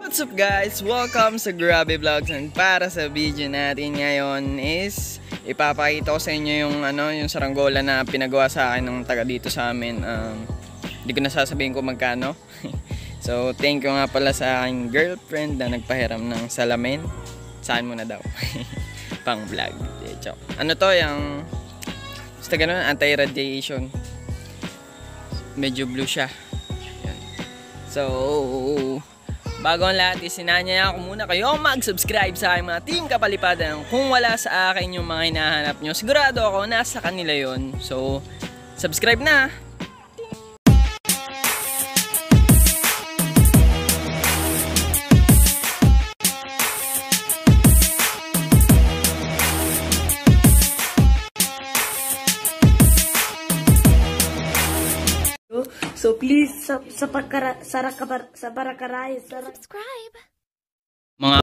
What's up guys? Welcome sa Grabe Vlogs, and para sa video natin ngayon is ipapakita ko sa inyo yung saranggola na pinagawa sa akin ng taga dito sa amin. Hindi ko na sasabihin kung magkano. So thank you nga pala sa aking girlfriend na nagpahiram ng salamin. Saan mo na daw? Pang vlog. Ano to, yung basta ganun, anti-radiation. Medyo blue siya. Yan. So bago ang lahat, isinanyaya ako muna kayo mag-subscribe sa aking mga Team Kapalipadan. Kung wala sa akin yung mga hinahanap nyo, sigurado ako nasa kanila yon. So subscribe na! So please subscribe. Mga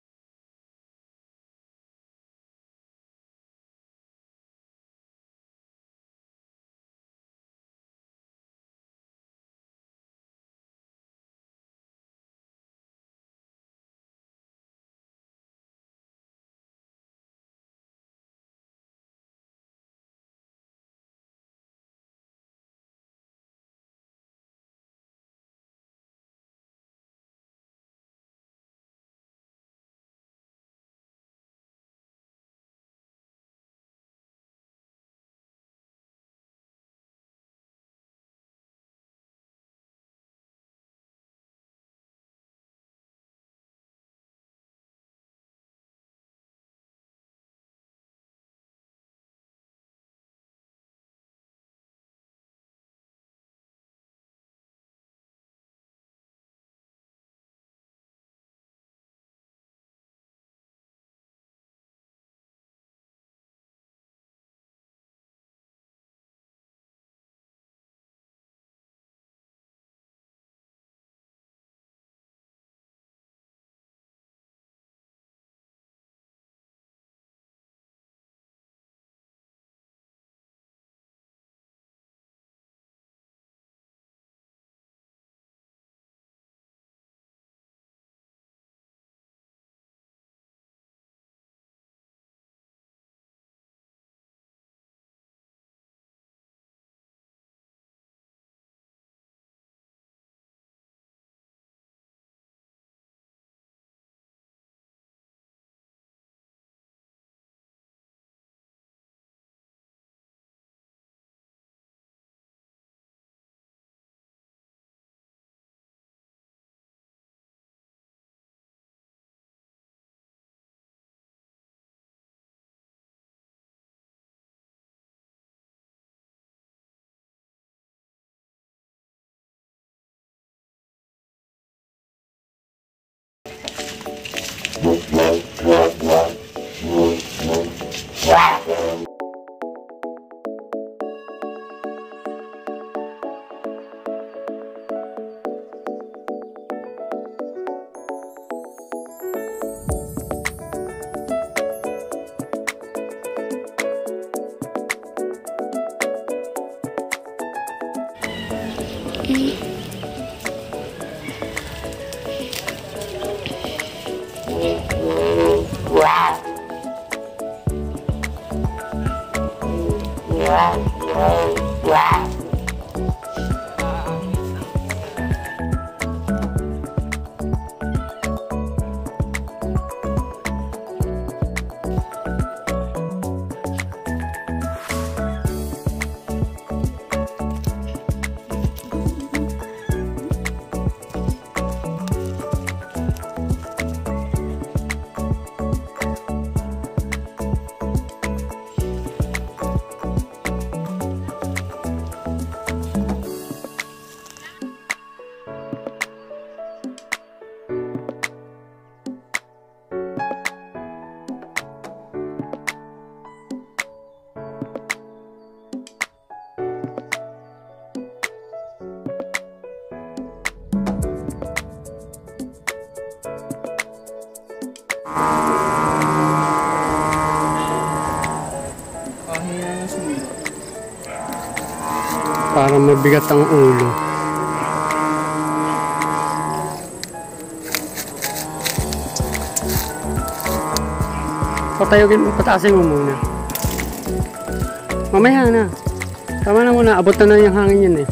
para mabigat ang ulo. Pataasin mo muna. Mamaya na. Tama na muna, abot na yung hangin yun eh.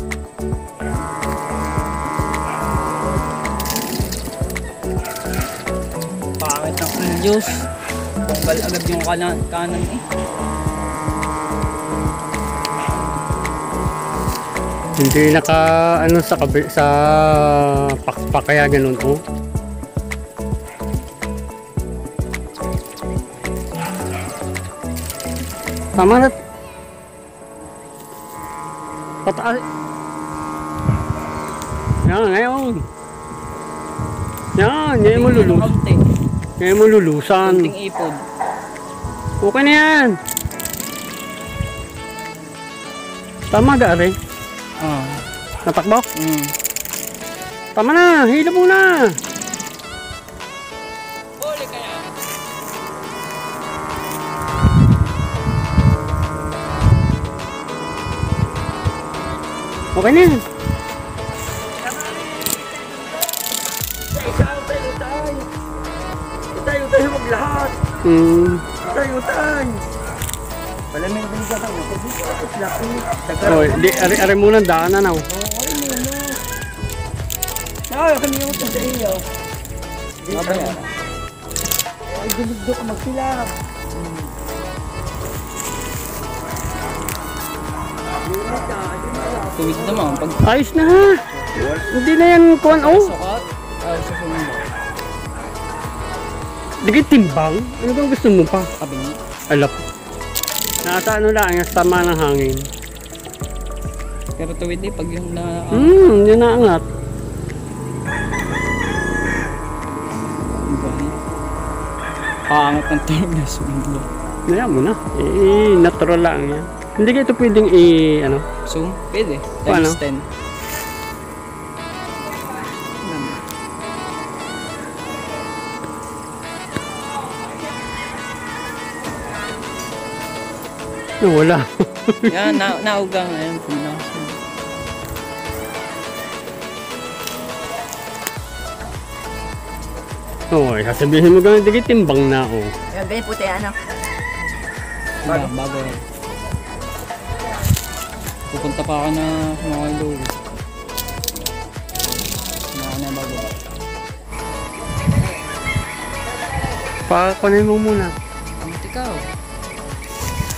Pangit ng Diyos. Tanggal agad yung kanan eh. Hindi naka ano sa pakpak kaya ganun oh. Tama na. Pataas. Yan, ngayon. Yan, ngayon mo lulus. Kaunti. Ngayon mo lulusan. Kaunting ipod. Okay na yan. Tama gari. Ah. Natakbo? Tama na, hila muna. Huli kaya. Okay na yan. Tayo maglahat. Tayo. Wala may nabili ka tao. Oh, ari muna daan na. Ay, kanilang ito sa iyo. Mabaya. Ay, dumigdo ka magsilap. Tuwid naman. Pag Ayos na ha. Hindi na yan kuhan oh. sukat, ay susunod. Digit timbang. Ano bang gusto mo pa? Kabingi. Alap. Nasa ano lang, yung tama ng hangin. Pero tuwid eh, pag yung na... Yun naangat. Paangat ng tulog na sumunod. Kaya mo na. Natural lang yan. Hindi ka ito pwedeng ano. Zoom? Pwede. Paano? Times 10. Wala. Yan, naugang na yun. Okay, sasabihin mo gano'n digit timbang na oh. Yan, ganyan puti, ano? Bago. Pupunta pa ako na mga low. Bago. Pakunin mo muna. Ang tikaw.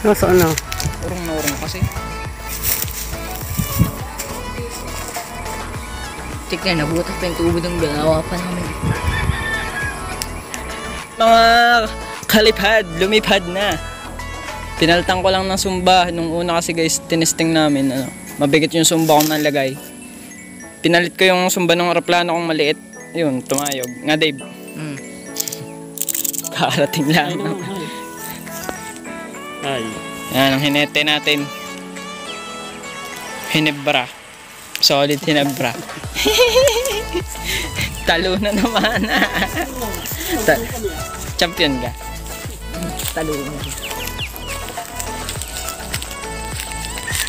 Nasaan na? Urong na urong kasi. Tignan, nabutas pa yung tubo ng galawa pa namin. Mga kalipad, lumipad na. Pinaltang ko lang ng sumba. Nung una kasi guys, tinesting namin. Mabigat yung sumba kong nalagay. Pinalit ko yung sumba ng aeroplano kong maliit. Yun, tumayog. Nga Dave. Kakarating lang. Ay. Yan ang hinete natin. Hinebra. Solid hinebra. Talo na naman. Champion ka. Talo na.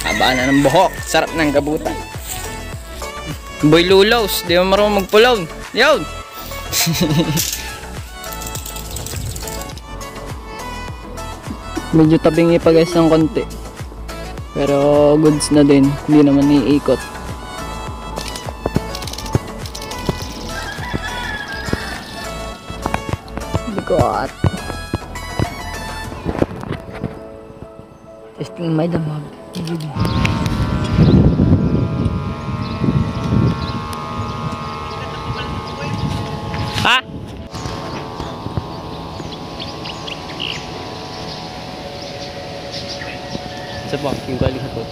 Haba na ng buhok. Sarap ng gabutan. Boy Lulos, di mo marunong magpulaw. Yun! Medyo tabingi pa guys ng konti. Pero goods na din. Hindi naman iikot. Bigot. Testing may damag. Ha? Isa pa, yung galing sa pot.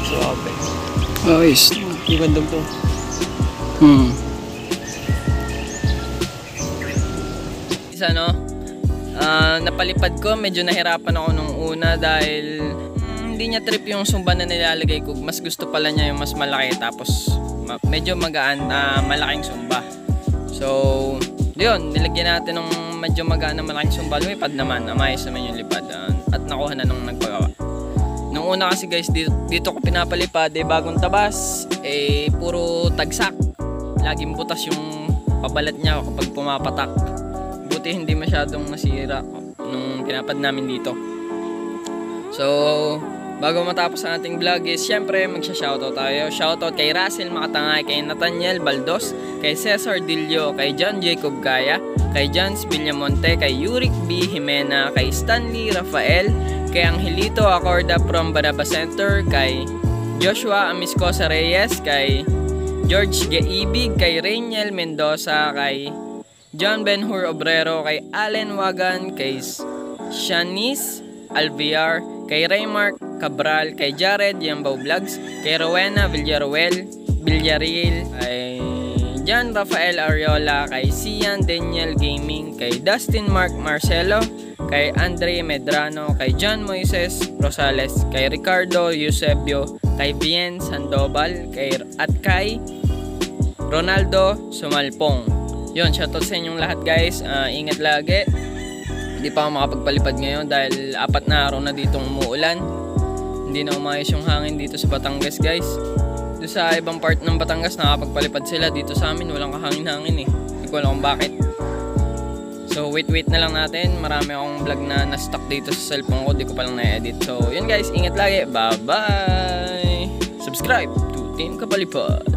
Suabe. Ayos. Yung gandong to. Isa no? Napalipad ko, medyo nahirapan ako nung una dahil hindi niya trip yung sumba na nilalagay ko. Mas gusto pala niya yung mas malaki tapos medyo magaan, malaking sumba. So, yun, nilagyan natin ng medyo magaan na malaking sumba. Lumipad naman, amayos naman yung lipad at nakuha na nung nagpagawa. Nung una kasi guys, dito ko pinapalipad, bagong tabas, puro tagsak. Laging butas yung pabalat niya kapag pumapatak. Buti hindi masyadong nasira nung pinapad namin dito. So, bago matapos ang ating vlog is syempre magsha-shoutout tayo. Shoutout kay Russell Makatangay, kay Nathaniel Baldos, kay Cesar Dillo, kay John Jacob Gaya, kay Jans Villamonte, kay Yurik B. Jimena, kay Stanley Rafael, kay Angelito Acorda from Baraba Center, kay Joshua Amiscosa Reyes, kay George Geibig, kay Rainiel Mendoza, kay John Benhur Obrero, kay Allen Wagan, kay Shanice Alviar, kay Raymark Cabral, kay Jared Yambao Vlogs, kay Rowena Villarreal, kay John Rafael Ariola, kay Sian Daniel Gaming, kay Dustin Mark Marcelo, kay Andre Medrano, kay John Moises Rosales, kay Ricardo Eusebio, kay Bien Sandoval, at kay Ronaldo Sumalpong. Yun, shoutout sa inyong lahat guys. Ingat lagi. Hindi pa ako makapagpalipad ngayon dahil 4 na araw na ditong umuulan. Hindi na umayos yung hangin dito sa Batangas guys. Doon sa ibang part ng Batangas nakapagpalipad sila, dito sa amin walang kahangin-hangin Hindi ko alam kung bakit. So wait na lang natin. Marami akong vlog na na-stuck dito sa cellphone ko, di ko palang na-edit. So yun guys, ingat lagi. Bye bye. Subscribe to Team Kapalipad.